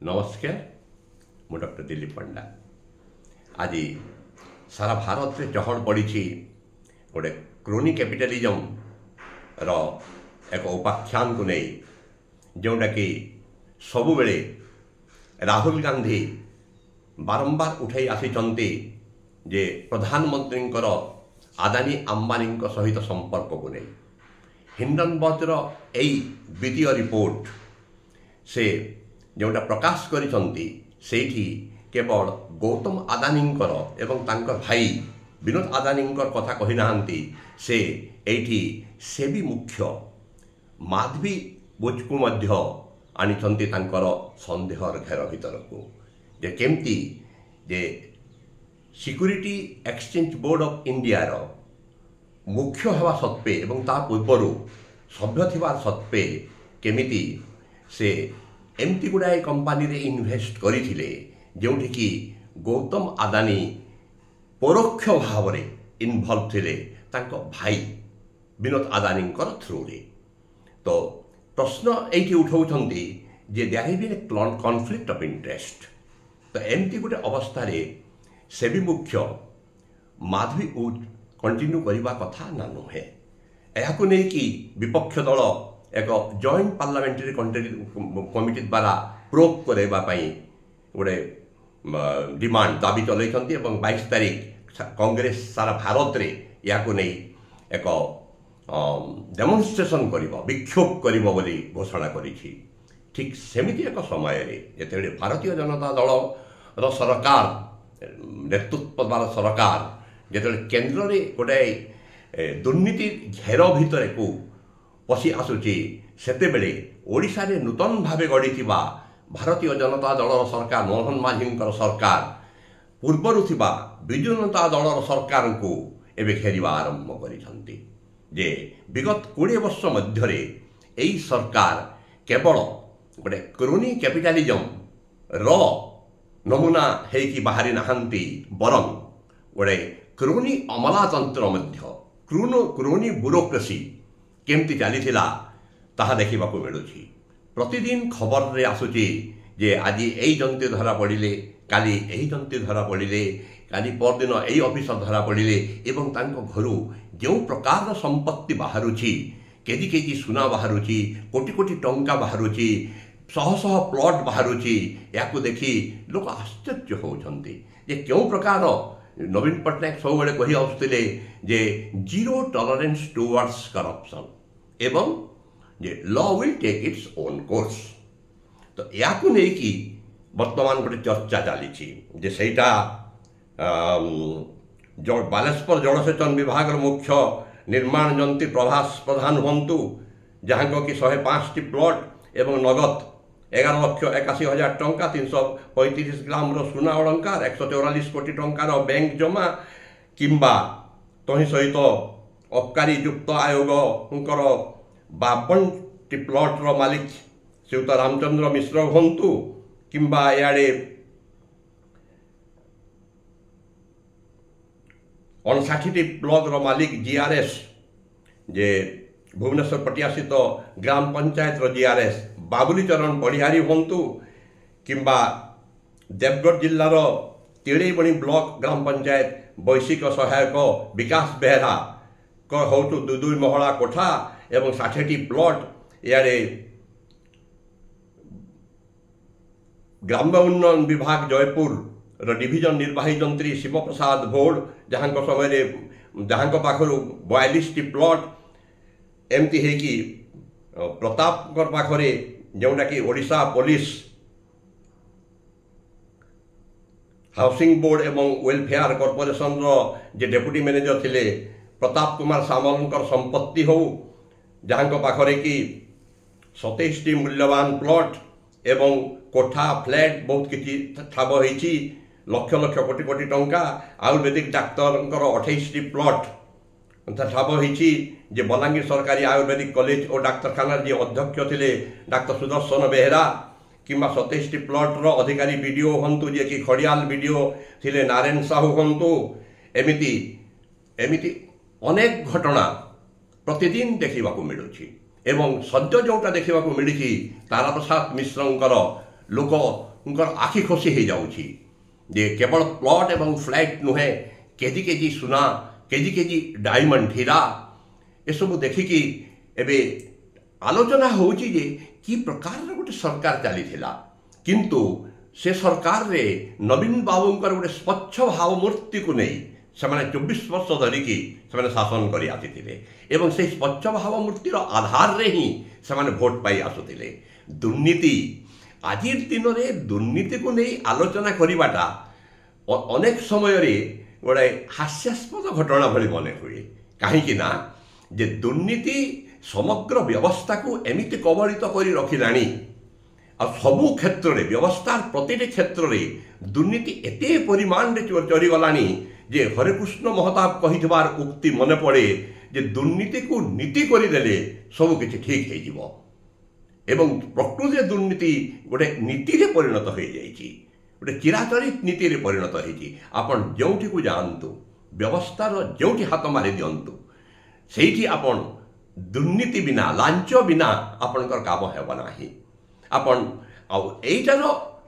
नमस्कार मु डॉक्टर दिलीप पंडा। आज सारा भारत में चहल पड़ी गोटे क्रोनी कैपिटलिज्म रो एक उपाख्यान को नहीं जोटा कि सबु बेले राहुल गांधी बारंबार उठाई आसी जे प्रधानमंत्री आदानी अंबानी सहित संपर्क को नहीं हिंडनबर्गर यही वित्तीय रिपोर्ट से जोटा प्रकाश करिसंती सेठी केवल गौतम आदानी एवं तांकर भाई विनोद आदानी कथा कही नाहंती से एठी सेबी मुख्य माधवी बुच को मध्य आनिछंती तांकर संदेहर घेर भीतर को जे केमती जे security exchange board of India रो मुख्य हवा सत्वे एवं ता पूर्वर सभ्य थिबार सत्वे केमिति से एमती गुड़ाए कंपानी रे इन्वेस्ट करथिले जोठी कि गौतम आदानी परोक्ष भाव में इनवल्व थिले तांको भाई विनोद आदानी थ्रू रे। तो प्रश्न एठी उठाउछंती जे there has been a conflict of interest. तो एमती गोटे अवस्था रे सेबी मुख्य माधवी कंटिन्यू करबा कथा ना नुहे एहाकु नै कि विपक्ष दल एक जॉइंट पार्लियामेंटरी कमिटी द्वारा प्रोब करबा पई गोटे डिमांड दाबी चलैछंती एवं 22 तारिख कांग्रेस सारा भारत रे याकु नै एक डेमोन्स्ट्रेशन करिवो विक्षोभ करिवो बोली घोषणा करिछि। ठीक सेमिति एक समय रे जेतेबेले भारतीय जनता दल रो सरकार नेतृत्व द्वारा सरकार जेतेबेले केंद्र रे गोटे दुर्नीति घेर भितर को पशि आसुची सेतेबेले ओडिशा रे नूतन भावे गढ़ीथिबा भारतीय जनता दल सरकार मोहन माझी सरकार पूर्वर थिबा विजु जनता दल सरकार को एबे घेरिबा आरंभ करिसंती जे विगत 20 वर्ष मध्य रे एई सरकार केवल गोटे क्रोनी कैपिटलिज्म रो नमूना है कि बाहरी नहांती बरं गोटे क्रोनी अमलातंत्र मध्य क्रोनी ब्यूरोक्रेसी केमती चलीथिला ताहा देखा मिलूँ। प्रतिदिन खबर रे आसुची जे आज यही जंती धरा पड़े काली यही जंती धरा पड़े काली परदिन यही ऑफिसर धरा पड़े एवं तांको घरू जो प्रकार संपत्ति बाहरुची केजी केजी सुना बाहरुची कोटी कोटी टंका बाहरुची शह शह प्लॉट बाहरुची याकू देखी लोक आश्चर्य होउछंती जे क्यों प्रकार नवीन पट्टनायक सब बेले कही आसुतिले जे जीरो टॉलरेंस टुवर्ड्स करप्शन एवं जे law will take its own course. तो याकू नै कि वर्तमान गोटे चर्चा चली जे सेटा बालेश्वर जलसेचन विभाग मुख्य निर्माण जंती प्रभास प्रधान हूँ जहाँ कि 105टी प्लॉट एवं नगद 11,81,000 टंका 335 ग्राम सुना अलंकार 144 कोटी टंकार बैंक जमा किंबा तही सहित अबकारी युक्त आयोग 52टी प्लॉट रो मालिक श्रीयुत रामचंद्र मिश्र हूँ किंबा इे 59टी ब्लॉक रो मालिक जीआरएस जे भुवनेश्वर पटियासित ग्राम पंचायत रो जीआरएस बाबुली चरण पढ़िहारी हूँ किंबा देवगढ़ जिलार तिड़ेबणी ब्लॉक ग्राम पंचायत वैश्विक सहायक विकास बेहरा हूँ 2 महला कोठा एवं 60टी प्लॉट इे ग्राम्य उन्नयन विभाग जयपुर डिविजन निर्वाही जंत्री शिव प्रसाद भोड़ जहाँ समय जहाँ पाखर 42टी प्लॉट एमती है कि प्रताप पाखरे जोटा कि ओडिशा पुलिस हाउसिंग बोर्ड एवं वेलफेयर कॉर्पोरेशन रो जे डेप्यूटी मैनेजर थिले प्रताप कुमार सामल संपत्ति हो जहाँ पाखरे कि 27टी मूल्यवान प्लॉट एवं कोठा फ्लैट बहुत किसी ठाब होती लक्ष लक्ष कोटी कोटी टंका आयुर्वेदिक डाक्तर 28टी प्लॉट ठाब होती जे बलांगीर सरकारी आयुर्वेदिक कॉलेज और डाक्तखाना जी अध्यक्ष थे डाक्तर सुदर्शन बेहरा किंबा 27टी प्लॉट रो अधिकारी वीडियो हूँ जे कि खड़ियाल वीडियो थिले नारायण साहू हूँ एमिति एमिति अनेक घटना प्रतिदिन देखा मिलूँ एवं सद्य जोटा देखा मिली तारा प्रसाद मिश्रंकर लोक आखि खोसी हो जाउछि जे केवल प्लॉट एवं फ्लैट नुहे केजी केजी सुना केजी केजी डायमंड हीरा ए सब देखिकी एबे आलोचना होउछि जे कि प्रकार गोटे सरकार चली किंतु से सरकार रे नवीन बाबूंकर गोटे स्वच्छ भावमूर्ति को नहीं से 24 वर्ष धरिकी से शासन कर आसी एवं से स्वच्छ भावमूर्तिर आधार रे ही से भोट पाई आसुतिले। दुर्नीति आज दिन में दुर्नीति को नहीं आलोचना करवाटा अनेक समय गोटे हास्यास्पद घटना भली मन हुए कहीं ना जे दुर्नीति समग्र व्यवस्था को एमिति कबलित कर रखिलानी आ सबु क्षेत्र में व्यवस्थार प्रति क्षेत्र में दुर्नीति एते परिमाण रे चढ़ीगलानी जे हरेकृष्ण महताब कहिबार उक्ति मन पड़े जे दुर्नीति को नीति करदेले सब किछि ठीक हो जिवो एवं प्रकृति दुर्नीति गोटे नीति रे परिणत हो जाइछि गोटे चिराचरित नीति रे परिणत होइछि। आपण जोठी को जानतु व्यवस्थार जोठी हाथ मारी दियंतु सेठी आपण दुर्नीति बिना लांच बिना आपणकर काम हेब नाही। आपण एटार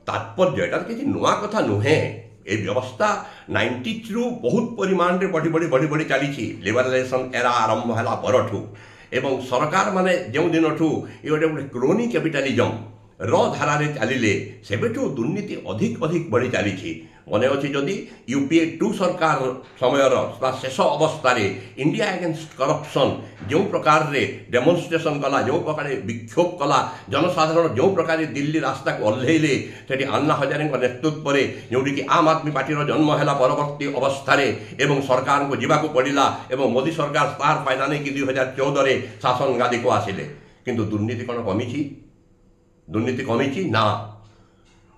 तात्पर्य एटार किसी नुआ कथा नुहे ए व्यवस्था 90 रु बहुत परिमाण रे बढ़ी बढ़ी बढ़ी बढ़ी चली लिबरलाइजेशन एरा आरंभ है परठू एवं सरकार माने जो दिन ठू ये गोटे क्रोनी कैपिटालिज्म धारा चलिले सेबेठू दुर्नीति अधिक अधिक बढ़ी चली मन अच्छी जदि यूपीए 2 सरकार समयर शेष अवस्था इंडिया अगेंस्ट करप्शन जो प्रकार रे डेमोन्स्ट्रेशन कला जो प्रकार विक्षोभ कला जनसाधारण जो प्रकार दिल्ली रास्ता को ओह्लैले से अन्ना हजारे नेतृत्व में जोटी कि आम आदमी पार्टी जन्म है परवर्ती अवस्था एवं सरकार को जीवा पड़ा एवं मोदी सरकार तार फायदा नहीं कि 2014 शासन गादी को आसिले किंतु दुर्नीति कौन कमी दुर्नीति कमी ना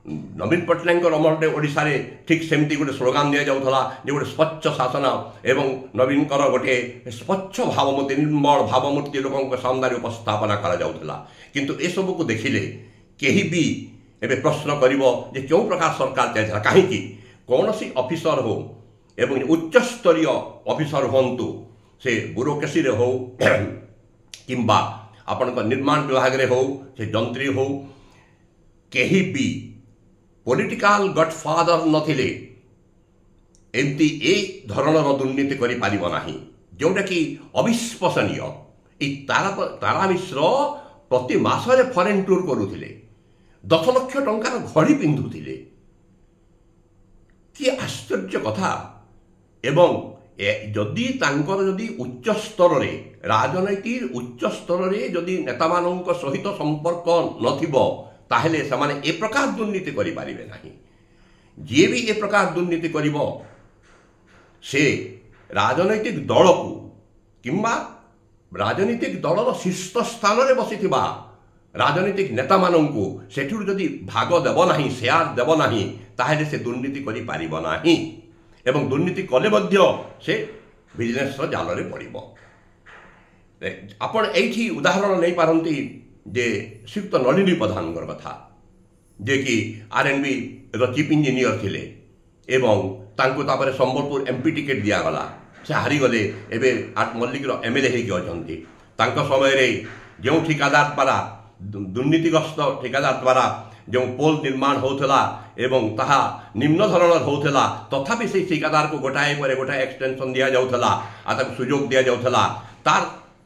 नवीन पट्टनायक अमल ओडिशा रे ठीक सेमती गोटे स्लोगान दिया जाउथला जे गोटे स्वच्छ शासन एवं नवीन गोटे स्वच्छ भावमूर्ति निर्मल भावमूर्ति लोक सामने उपस्थापना करा जाउथला किंतु ए सब को देखिले केही भी एबे प्रश्न करिवो जे क्यों प्रकार सरकार चलता कहीं कौन सी ऑफिसर हो एवं उच्च स्तरीय ऑफिसर हंतु से ब्यूरोक्रेसी रे हो किंबा आपण निर्माण विभाग रे हो से जंत्री हो केही भी पॉलिटिकल गडफादर नथिले एमती ए धरणर दुर्नीति करि पारिबो नाही जोटा कि अविश्वसनीय। तारा मिश्र प्रति मासरे फॉरेन टूर करुथिले 10 लाख टंकार घड़ी पिंधुथिले कि आश्चर्य कथा एवं जदि तांकर जदि उच्च स्तर रे राजनीतिर उच्च स्तर रे जदि नेता मानक सहित संपर्क नथिबो ताहले समाने ए प्रकार दुर्नीति करि पारिबे नाही। जे भी ए प्रकार दुर्नीति करिवो से राजनैतिक दल को किंबा राजनीतिक दलर शीर्ष स्थान रे बसिथिबा राजनीतिक नेता मानंकु सेठुर जदि भाग देव नाही शेयर देव नाही ताहले से दुर्नीति करि पारिबो नाही एवं दुर्नीति कले मध्य से बिजनेस जाल रे पड़िबो। आपण एठी उदाहरण नहीं पारंती जे श्रीयुक्त नलिनी प्रधान कथा जे कि आरएनबी चीफ इंजीनियर थिले एवं तांको तापर संबलपुर एमपी टिकेट दिगला से हारीगले एवं आठ मल्लिक एमएलए होती समय रे जो ठिकादार द्वारा दुर्नीतिग्रस्त ठिकादार द्वारा जो पोल निर्माण होता एवं ताहा निम्न धरणर होता तथापि से ठिकादार को गोटाए पर गोटाए एक्सटेंशन दिया जाउथला आ ताको सुजोग दिया जाउथला तार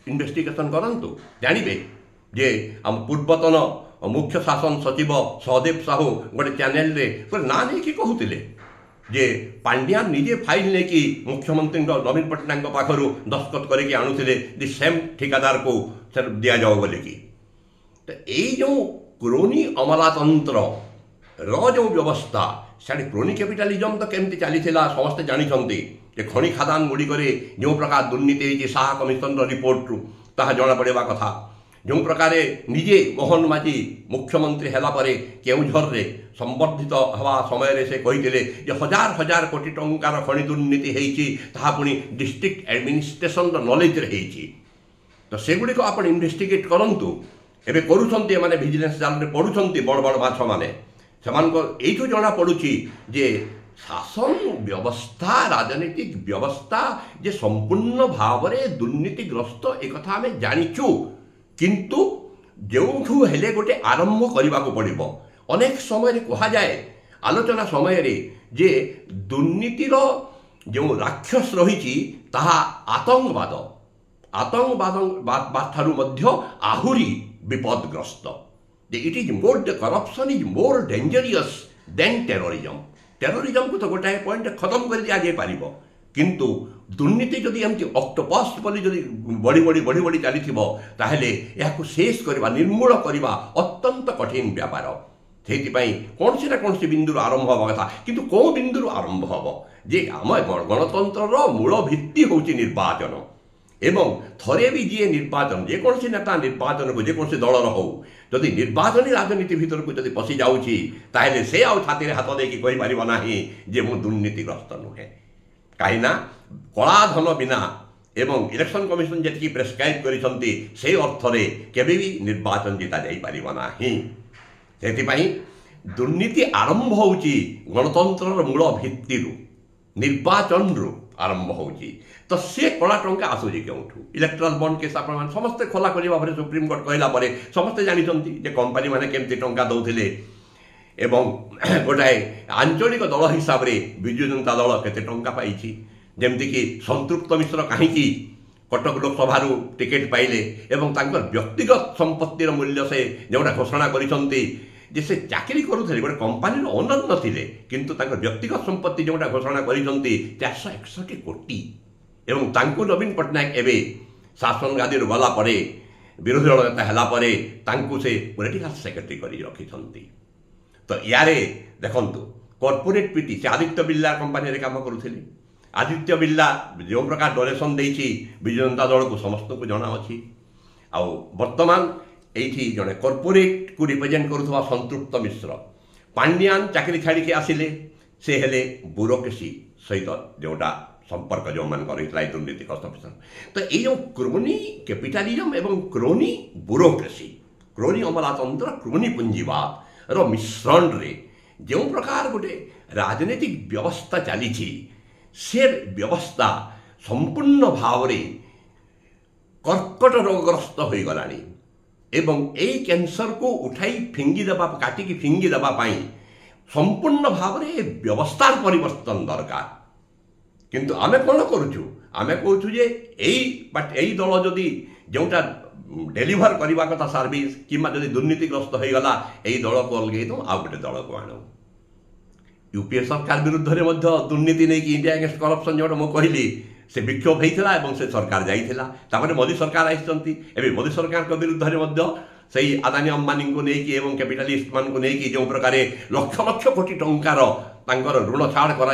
इन्वेस्टिगेशन करंतु जानिबे जे हम पूर्वतन मुख्य शासन सचिव सहदेव साहू गोटे चैनल रे ना नहीं कि कहते जे पांड्या निजे फाइल लेकि मुख्यमंत्री नवीन पट्टनायक पाखर दस्तखत करके आणुथिले दि सेम ठिकादार को दिया जाओ बोले कि तो यही जो क्रोनी अमलातंत्र जो व्यवस्था साड़ी क्रोनी कैपिटालिज्म तो केमती चली समस्ते जानते खनि खादान गुड़िक जो प्रकार दुर्नीति शाह कमिशन रिपोर्ट रु ताहा जना पड़ा कथा जो प्रकार निजे मोहन माझी मुख्यमंत्री हैला परे केउझर रे संबर्धित हवा समय से कहिथिले जे हजार हजार कोटी टंकार खनि दुर्नीति हेइची ताहा पुनी डिस्ट्रिक्ट एडमिनिस्ट्रेशन नॉलेज रे हेइची तो सेगुडी को आपण इन्वेस्टिगेट करंतु एबे करूछंती माने विजिलेंस जाल रे पडुछंती बड़ बड़ माछ माने सेमानको एठु जना पडुची जे शासन व्यवस्था राजनीतिक व्यवस्था जे संपूर्ण भाव रे दुर्नीतिग्रस्त एक कथा हमें जानिचु किंतु जो हेले गोटे आरंभ करने को पड़ो अनेक समय कहुए आलोचना समय जे दुर्नीतिर जो राक्षस रही आतंकवाद आतंकवाद ठारू आहुरी विपदग्रस्त it is more the corruption is more dangerous than terrorism terrorism को तो गोटाए पॉइंट खत्म कर दिया जाए पारिबो किंतु दुर्नीति जदि एमती ऑक्टोपस बोली जदि बढ़ी बढ़ी बढ़ी बढ़ी चली ताहले याकु शेष करवा निर्मूल करवा अत्यंत कठिन व्यापार से कौन सी ना कौन सी बिंदु आरंभ हवा कथा किंतु कौ बिंदु आरंभ हम जे आम गणतंत्र मूल भित्ति हूँ निर्वाचन एवं थरे भी जी निर्वाचन जेकोसी नेता निर्वाचन को जेकोसी दलर हो जदि निर्वाचन राजनीति भीतर को जदि पशि जाऊँगी ताहले से आउ छाती हाथ देकी कहि परिबो नाही जे मु दुर्नीतिग्रस्त नुहे कहीं कलाधन बिना एवं इलेक्शन कमिशन जी प्रेस्क्राइब करिसंती से अर्थरे केबे भी निर्वाचन जीता जाई परिबो नाही सेतिपई दुर्नीति आरंभ होउची गणतंत्र मूल भित्ति निर्वाचन रु आरंभ होउची तो से कला टंका आसूची क्योंठू इलेक्ट्राल बॉन्ड केस आप समस्ते खोला खोली भाव सुप्रीमकोर्ट कहला परे समस्ते जानते जे कंपनी माने केमती टंका दौथिले एवं गोटाए आंचलिक दल हिसाब से विजु जनता दल केते टंका पाइछि जेमती कि संतृप्त मिश्र कहीं कटक लोकसभा टिकेट पाइले एवं तांकर व्यक्तिगत संपत्तिर मूल्य से जोटा घोषणा करिसंती जे से चाकरी करुଥିଲେ गोटे कंपनी ओनर नथिले किंतु तांकर व्यक्तिगत संपत्ति जोटा घोषणा करिसंती 461 कोटी एवं तांको नवीन पट्टनायक एवं शासन गादी गला परे विरोधी दल नेता है परे तांको से पॉलिटिकल सेक्रेटरी कर रखिंट तो यारे देखंतु कॉर्पोरेट पीटी से आदित्य बिर्ला कंपनी रे काम करुଥିଲେ आदित्य बिर्ला जो प्रकार डोनेशन देछि विजु जनता दल को समस्त को जना अछि आ वर्तमान एठी जने कॉर्पोरेट को रिप्रेजेंट करुवा संतृप्त मिश्र पांड्यान चाकरी छाड़ी के आसिले से हेले ब्यूरोक्रेसी सहित जोटा संपर्क जो मान दुर्नीति तो ये जो क्रोनी कैपिटलिज्म एवं क्रोनी ब्यूरोक्रेसी क्रोनी अमलातंत्र क्रोनी पुंजीवाद रो मिश्रण रे जो प्रकार गोटे राजनीतिक व्यवस्था चली से व्यवस्था संपूर्ण भाव रे कर्कट रोगग्रस्त हो गलानी एवं यही कैंसर को उठाई फिंगी देवा काटिकी फिंगी देवा संपूर्ण भाव रे व्यवस्थार परिवर्तन दरकार किंतु आमे कौन करुचु आमे कहूँ जे यही दल जदि जोटा डेलीवर करने कथा सर्विस किंबा जदि दुर्नीतिग्रस्त हो गला यही दल को अलगे दो आउ गोटे दल को आण यूपीए सरकार विरुद्ध में दुर्नीति नहीं कि इंडिया अगेंस्ट करप्शन जो मुझे कहली से विक्षोभ होता है से सरकार जाइला मोदी सरकार आइसंती एवं मोदी सरकार विरुद्ध में से आदानी अंबानी को लेकिन कैपिटालिस्ट मान को लेकिन जो प्रकार लक्ष लक्ष कोटी टंकार ऋण छाड़ करा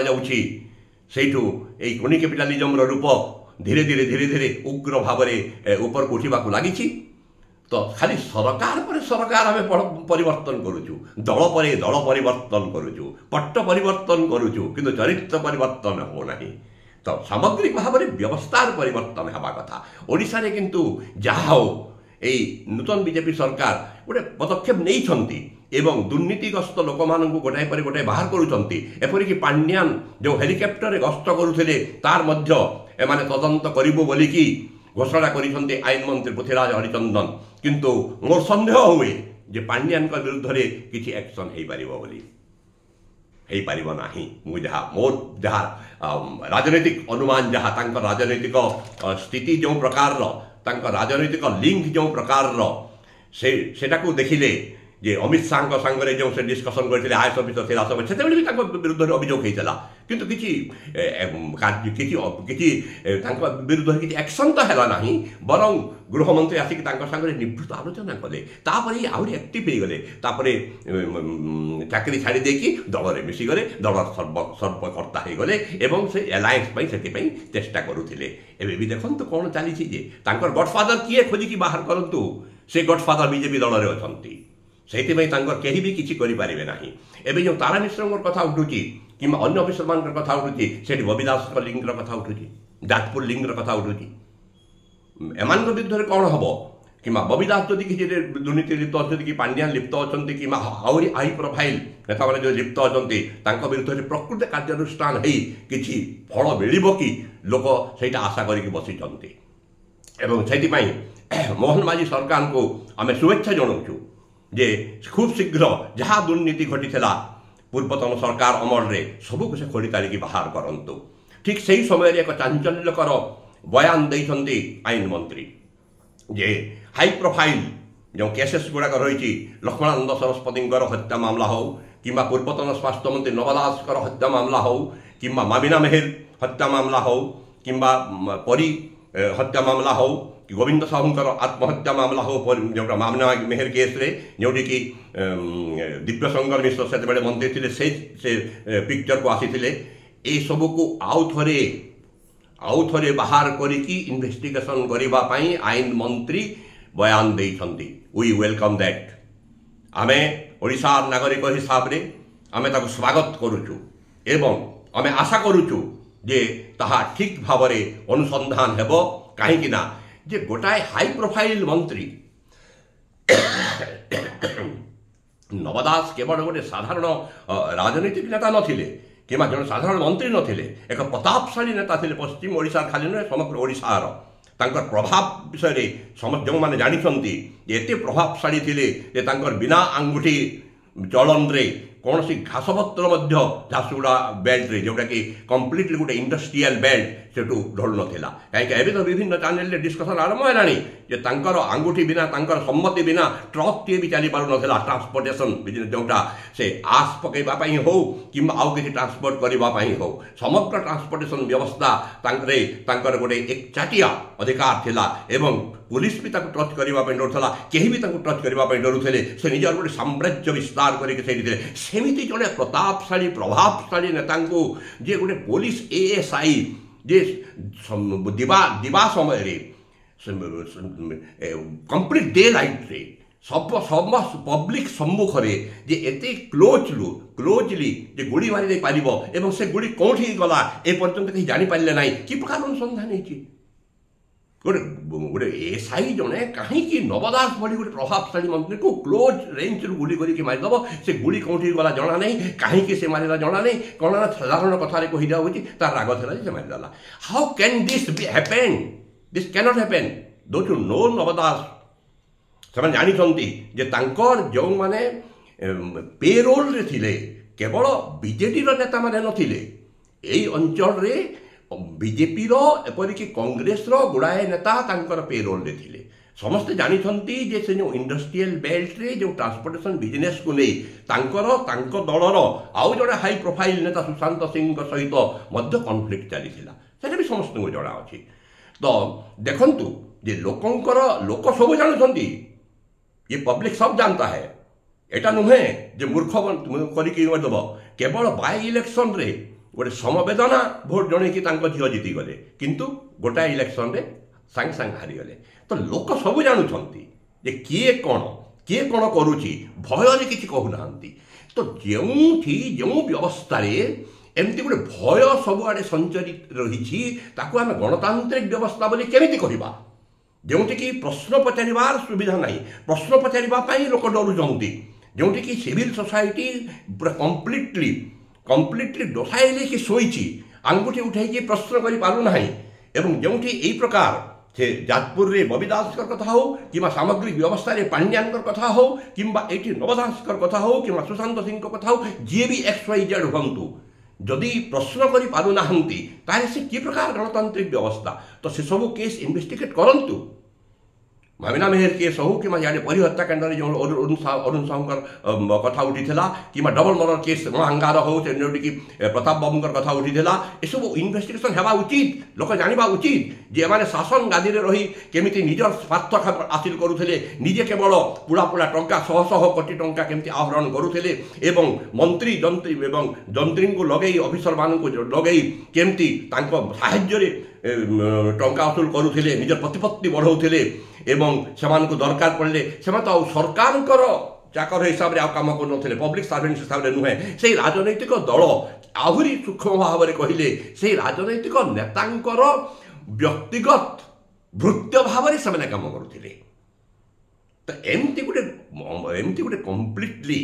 सेठू यही क्रोनी कैपिटालिज्म रूप धीरे धीरे धीरे धीरे उग्र भाव में ऊपर को उठा लगी तो खाली सरकार पर सरकार आम परिवर्तन करुचु दल पर दल परिवर्तन करुचु पट्ट परिवर्तन करुचु किंतु चरित्र परिवर्तन होना तो सामग्रिक भाव में व्यवस्थार परिवर्तन हवा कथा ओडिशा रे किंतु जहा हो यही नूतन बीजेपी सरकार गोटे पदक्षेप नहीं एवं दुर्नीतिग्रस्त लोक मान गोटाए पर गोटाए बाहर करुँच पांड्यान जो हेलिकप्टर गस्त करुले तार मध्य एमाने तदंत करिबो बोली की घोषणा करिसंते आईन मंत्री पृथ्वीराज हरिचंदन किंतु मोर संदेह हुए जे पांड्यान विरुद्ध रे किछि एक्शन हेई परिबो बोली हेई परिबो नाही मु जहा मोर जहा राजनीतिक अनुमान जहा तांकर राजनीतिक स्थिति जो प्रकार राजनीतिक लिंक जो प्रकार सेटा को देखिले जे अमित शाह सांगे जो से डिस्कसन करते आईएएस अफिसर थिला समय से विरुद्ध अभियोग होता किंतु किसी विरुद्ध किसी एक्शन तो है ना बरं गृहमंत्री आसिक सांगे निवृत्त आलोचना कले तापर आहरी एक्टिव हो गले चाकरी छाड़ी देकी दल में मिसीगले दल सर्वकर्ता हो गले एवं से एलायंस से चेष्टा करुले एवं भी देखो तो कौन चली गडफादर किए खोजिकी बाहर करूँ से गडफादर बीजेपी दल में अच्छा से कहीं भी किसी करें ना एवं जो तारा मिश्र कथा उठुची कि अन्य अफिसर मान कथा उठुची से बबी दास लिंग कथा उठुची जाजपुर लिंग कथा उठुची एमान विरुद्ध कौन हम कि बबी दास जदि किसी दुर्नीति लिप्त अच्छा कि पांड्यान लिप्त अच्छा कि आहरी हाई प्रोफाइल नेता मैंने जो लिप्त अच्छा विरुद्ध प्रकृत कार्यानुष्ठान हो कि फल मिल कि लोक से आशा कर बसी मोहन माझी सरकार को आम शुभेच्छा जनाऊँ जे खूब शीघ्र जहाँ दुर्नीति घटी पूर्वतन सरकार अमल रे सबको से खोली तारिकी बाहर करंतु। ठीक सही समय एक चांचल्यकर बयान देइछन्ति आईन मंत्री जे हाई प्रोफाइल जो केसेस गुड़ाक रही लक्ष्मणानंद सरस्वती हत्या मामला हो कि पूर्वतन स्वास्थ्य मंत्री नवदास हत्या मामला हो कि मामिना मेहर हत्या मामला हो कि परी हत्या मामला हो कि गोविंद साहूंकर आत्महत्या मामला हो जो मामिना मेहर केस रे जोटी कि दिव्यशंकर मिश्र से मंत्री थे से पिक्चर को आसी ए सब को आउ थे बाहर करिकी इन्वेस्टिगेशन करबा पई आईन मंत्री बयान देइछन्ति। We welcome that. आमे ओडिशा नागरिक हिसाब रे आमे ताको स्वागत करूछु एवं आमे आशा करूछु जे ताहा ठीक भाव रे अनुसंधान हेबो काहेकि ना जे गोटाए हाई प्रोफाइल मंत्री नवदास केवल गोटे साधारण राजनीतिक नेता नथिले कि जन साधारण मंत्री नथिले एक प्रतापशाली नेता थिले पश्चिम ओडिशा खाली नुहे समग्र ओडिशार तांकर प्रभाव विषय समस्त जो मैंने जानी एते प्रभावशाली थिले जे तांकर बिना अंगूठी चलन रे कौन सी घासपत्र झारसुगुड़ा बेल्ट रे जोटा कि कम्प्लीटली गोटे इंडस्ट्रियल बेल्ट सेठू ढोल नाला कहीं तो विभिन्न चैनल रे डिस्कसन आरंभ है जे तांकर अंगूठी बिना तांकर सम्मति बिना ट्रक टे भी चली पार ना ट्रांसपोर्टेशन बिजनेस जोटा से आस पकईवाई हो कि आउ कि ट्रांसपोर्ट करने हो समग्र ट्रांसपोर्टेशन व्यवस्था तांकर गोटे एकचाटिया अधिकार थिला एवं पुलिस भी टच करने डरुला कहीं भी टच करने डरुले से निजर गोटे साम्राज्य विस्तार करके सेमिति जड़े प्रतापशाली प्रभावशाली नेता जे गोटे पुलिस एएसआई जे दिवा समय कंप्लीट डे लाइट रे सब पब्लिक सम्मुख में जे एते क्लोजली जे गुड़ी मारी दे पारिबो एवं से गुड़ी कोठी गला ए पर्यंत कहीं जानी पारले नाही कि प्रकार अनुसंधान होती गोटे गोटे एसआई जड़े कहीं नवदास भली गोटे प्रभावशाली मंत्री को क्लोज रेंज रु गुली करके मारिदेव से गुड़ी कौटी गला जना नहीं कहीं से मारा जना नहीं कौन साधारण कथार कहीदा हो तार राग था से मारिदेला। How can this be happen? This cannot happen. Those who know Naba Das से जानी जे तांकर जो माने पेरोल रे थिले केवल बीजेडी नेता माने नथिले एई अंचल रे बीजेपी एपरिकी कांग्रेस गुड़ाए नेता तांकर पेरोल रे थिले समस्ते जानी जे से जो इंडस्ट्रियल बेल्ट रे जो ट्रांसपोर्टेशन बिजनेस को नहीं तांको दलर आउ जड़े हाई प्रोफाइल नेता सुशांत सिंह सहित मध्य कॉन्फ्लिक्ट चली से भी समस्त को जड़ा अच्छी। तो देखंतु जे लोक सब जानते ये पब्लिक सब जानता है एटा नुहे जे मूर्ख करके दब केवल बाय इलेक्शन रे गोटे समवेदना भोट जन कि झील जीति गले किंतु गोटाए इलेक्शन रे सांगे सांगे हारीगले। तो लोक सब जानुंट जे किए कौन करुच्ची भय किसी कहूना। तो जो व्यवस्था एमती गोटे भय सबुआड़े संचरित रही आम गणतांत्रिक व्यवस्था बोली केमिति कहबा जोटि कि प्रश्न पचारिबार सुविधा नहीं प्रश्न पचारिबाई लोक डरुंट जोटि कि सिविल सोसाइटी पूरा कम्प्लीटली डसाइले कि शोची आंगुठी उठाई प्रश्न कर पारुना एवं जो यही प्रकार से जाजपुर रे बबी दास कथा हो कि सामग्रिक व्यवस्था रे पांड्यान कथा हो कि ये नवदास कथा हो कि सुशांत सिंह कथा हो जी भी XYZ हूँ जदि प्रश्न कर पारुना से कि प्रकार गणतांत्रिक व्यवस्था। तो से सब केस इन्वेस्टिगेट करंतु मामिना मेहर केस हो कि परी हत्याकांड जो अरुण साहूंकर कथा उठी कि डबल मर्डर केस महांगार हो कि प्रताप बाबूंकर कथा उठी ये सब इन्वेस्टिगेशन हेबा उचित लोक जानिबा उचित जे माने शासन गादी रे रही केमिति निजर स्वार्थ हासिल करुथिले निजे केवल पुड़ा पुड़ा टंका शह शह कोटी टंका केमिति आहरण करुथिले एवं मंत्री जंत्री एवं जंत्री को लगई ऑफिसर मान को लगई केमिति तांको साहाय्य रे टंका वसूल करुथिले निजर प्रतिपत्ति बढ़ाउथिले एवं सेमान को दरकार पड़े से सरकार चाकर हिसाब से काम कर पब्लिक सर्वेंट हिसाब से नुहे से राजनैतिक दल आहरी सूक्ष्म भाव में कहले से राजनैतिक नेतांकर व्यक्तिगत भृत्य भाव में से काम करुले। तो एमती गोटे कम्प्लीटली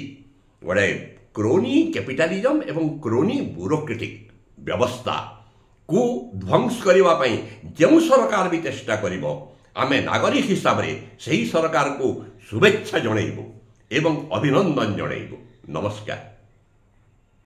गोटे क्रोनी कैपिटालिज्म एवं क्रोनी ब्यूरोक्रेटिक व्यवस्था को ध्वंस करने जो सरकार भी चेष्टा करिबो आमे नागरिक हिसाब से सही सरकार को शुभेच्छा जनइबू ଏବଂ ଅଭିନନ୍ଦନ ଜଣାଇବୁ। ନମସ୍କାର।